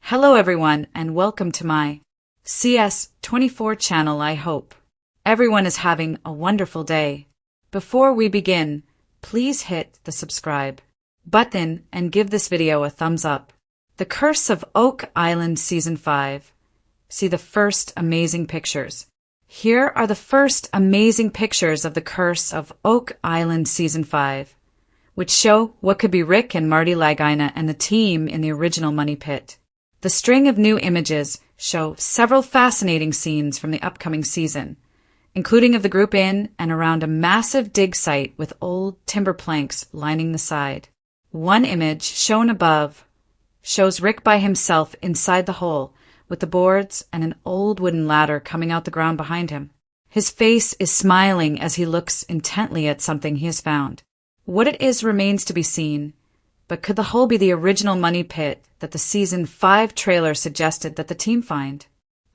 Hello everyone and welcome to my CS24 channel. I hope everyone is having a wonderful day. Before we begin, please hit the subscribe button and give this video a thumbs up. The Curse of Oak Island Season 5. See the first amazing pictures. Here are the first amazing pictures of the Curse of Oak Island Season 5, which show what could be Rick and Marty Lagina and the team in the original Money Pit. The string of new images show several fascinating scenes from the upcoming season, including of the group in and around a massive dig site with old timber planks lining the side. One image, shown above, shows Rick by himself inside the hole, with the boards and an old wooden ladder coming out the ground behind him. His face is smiling as he looks intently at something he has found. What it is remains to be seen, but could the hole be the original Money Pit that the Season 5 trailer suggested that the team find?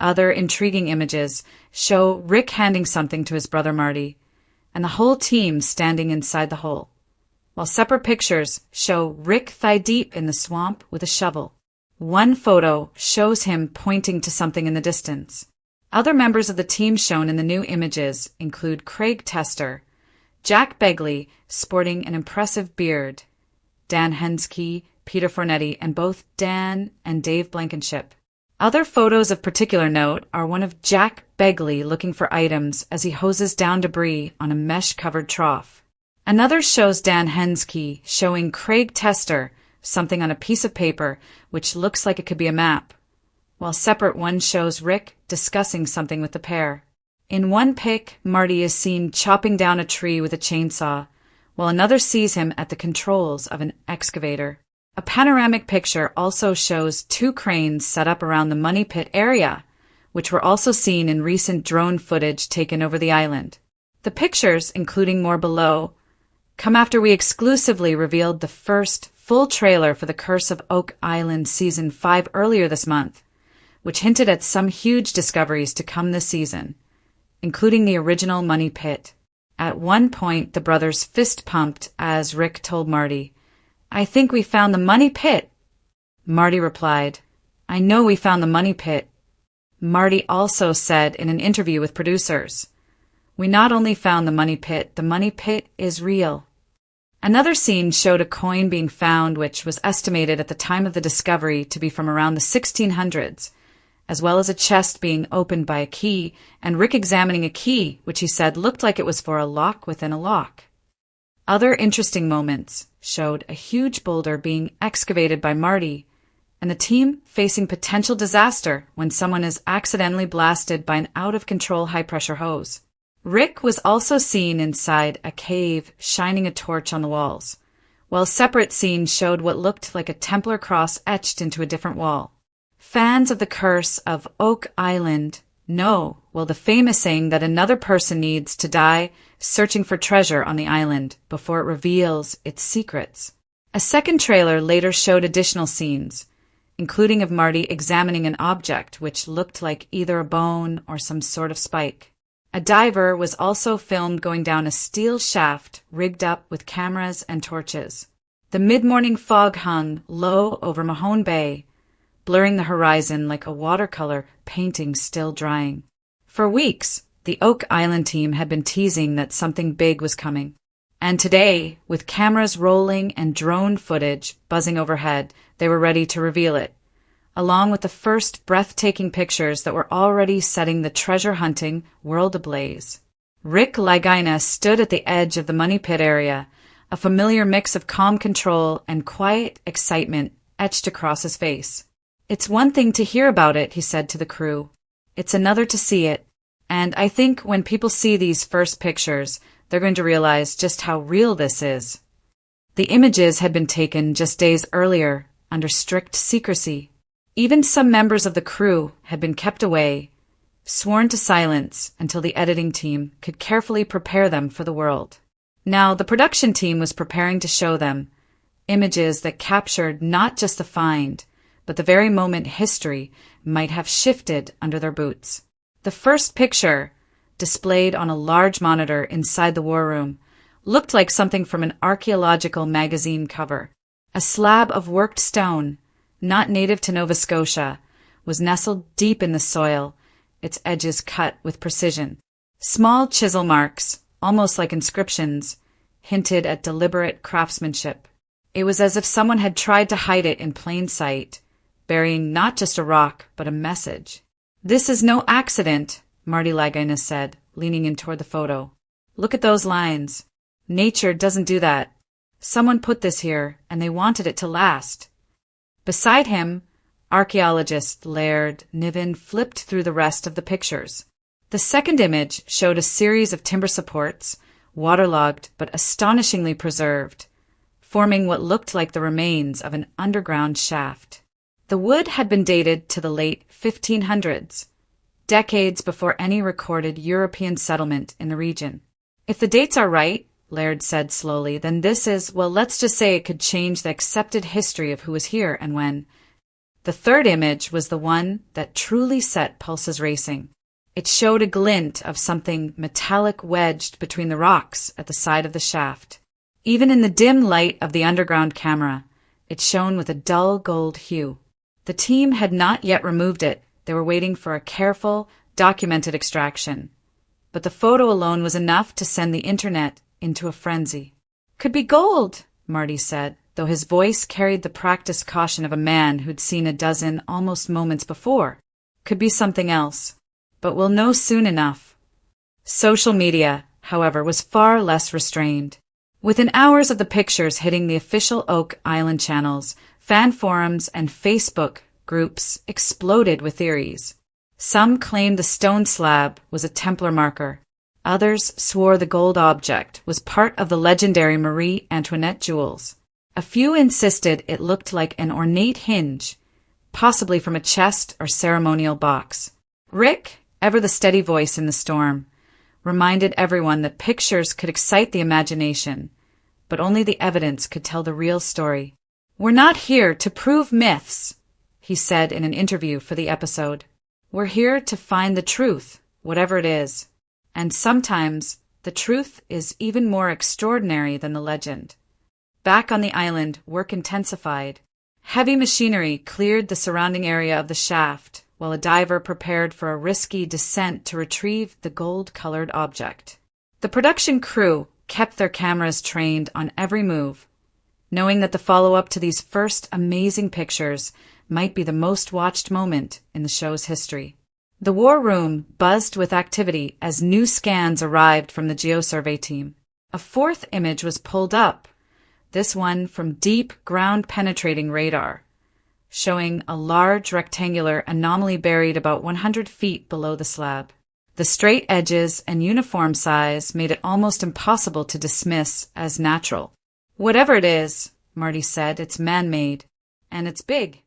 Other intriguing images show Rick handing something to his brother Marty, and the whole team standing inside the hole, while separate pictures show Rick thigh-deep in the swamp with a shovel. One photo shows him pointing to something in the distance. Other members of the team shown in the new images include Craig Tester, Jack Begley, sporting an impressive beard, Dan Henske, Peter Fornetti, and both Dan and Dave Blankenship. Other photos of particular note are one of Jack Begley looking for items as he hoses down debris on a mesh-covered trough. Another shows Dan Henske showing Craig Tester something on a piece of paper which looks like it could be a map, while separate one shows Rick discussing something with the pair. In one pic, Marty is seen chopping down a tree with a chainsaw, while another sees him at the controls of an excavator. A panoramic picture also shows two cranes set up around the Money Pit area, which were also seen in recent drone footage taken over the island. The pictures, including more below, come after we exclusively revealed the first full trailer for The Curse of Oak Island Season 5 earlier this month, which hinted at some huge discoveries to come this season, including the original Money Pit. At one point, the brothers fist-pumped as Rick told Marty, "I think we found the Money Pit." Marty replied, "I know we found the Money Pit." Marty also said in an interview with producers, "We not only found the Money Pit is real." Another scene showed a coin being found which was estimated at the time of the discovery to be from around the 1600s, as well as a chest being opened by a key, and Rick examining a key, which he said looked like it was for a lock within a lock. Other interesting moments showed a huge boulder being excavated by Marty, and the team facing potential disaster when someone is accidentally blasted by an out-of-control high-pressure hose. Rick was also seen inside a cave shining a torch on the walls, while separate scenes showed what looked like a Templar cross etched into a different wall. Fans of The Curse of Oak Island know, well, the famous saying that another person needs to die searching for treasure on the island before it reveals its secrets. A second trailer later showed additional scenes, including of Marty examining an object which looked like either a bone or some sort of spike. A diver was also filmed going down a steel shaft rigged up with cameras and torches. The mid-morning fog hung low over Mahone Bay, blurring the horizon like a watercolor painting still drying. For weeks, the Oak Island team had been teasing that something big was coming. And today, with cameras rolling and drone footage buzzing overhead, they were ready to reveal it, along with the first breathtaking pictures that were already setting the treasure-hunting world ablaze. Rick Lagina stood at the edge of the Money Pit area, a familiar mix of calm control and quiet excitement etched across his face. "It's one thing to hear about it," he said to the crew. "It's another to see it. And I think when people see these first pictures, they're going to realize just how real this is." The images had been taken just days earlier under strict secrecy. Even some members of the crew had been kept away, sworn to silence until the editing team could carefully prepare them for the world. Now, the production team was preparing to show them images that captured not just the find, but the very moment history might have shifted under their boots. The first picture, displayed on a large monitor inside the war room, looked like something from an archaeological magazine cover. A slab of worked stone, not native to Nova Scotia, was nestled deep in the soil, its edges cut with precision. Small chisel marks, almost like inscriptions, hinted at deliberate craftsmanship. It was as if someone had tried to hide it in plain sight, burying not just a rock, but a message. "This is no accident," Marty Laginus said, leaning in toward the photo. "Look at those lines. Nature doesn't do that. Someone put this here, and they wanted it to last." Beside him, archaeologist Laird Niven flipped through the rest of the pictures. The second image showed a series of timber supports, waterlogged but astonishingly preserved, forming what looked like the remains of an underground shaft. The wood had been dated to the late 1500s, decades before any recorded European settlement in the region. "If the dates are right," Laird said slowly, "then this is, well, let's just say it could change the accepted history of who was here and when." The third image was the one that truly set pulses racing. It showed a glint of something metallic wedged between the rocks at the side of the shaft. Even in the dim light of the underground camera, it shone with a dull gold hue. The team had not yet removed it. They were waiting for a careful, documented extraction. But the photo alone was enough to send the internet into a frenzy. "Could be gold," Marty said, though his voice carried the practiced caution of a man who'd seen a dozen almost moments before. "Could be something else. But we'll know soon enough." Social media, however, was far less restrained. Within hours of the pictures hitting the official Oak Island channels, fan forums and Facebook groups exploded with theories. Some claimed the stone slab was a Templar marker. Others swore the gold object was part of the legendary Marie Antoinette jewels. A few insisted it looked like an ornate hinge, possibly from a chest or ceremonial box. Rick, ever the steady voice in the storm, reminded everyone that pictures could excite the imagination, but only the evidence could tell the real story. "We're not here to prove myths," he said in an interview for the episode. "We're here to find the truth, whatever it is. And sometimes the truth is even more extraordinary than the legend." Back on the island, work intensified. Heavy machinery cleared the surrounding area of the shaft, while a diver prepared for a risky descent to retrieve the gold-colored object. The production crew kept their cameras trained on every move, knowing that the follow-up to these first amazing pictures might be the most watched moment in the show's history. The war room buzzed with activity as new scans arrived from the geosurvey team. A fourth image was pulled up, this one from deep ground-penetrating radar, showing a large rectangular anomaly buried about 100 feet below the slab. The straight edges and uniform size made it almost impossible to dismiss as natural. "Whatever it is," Marty said, "it's man-made, and it's big."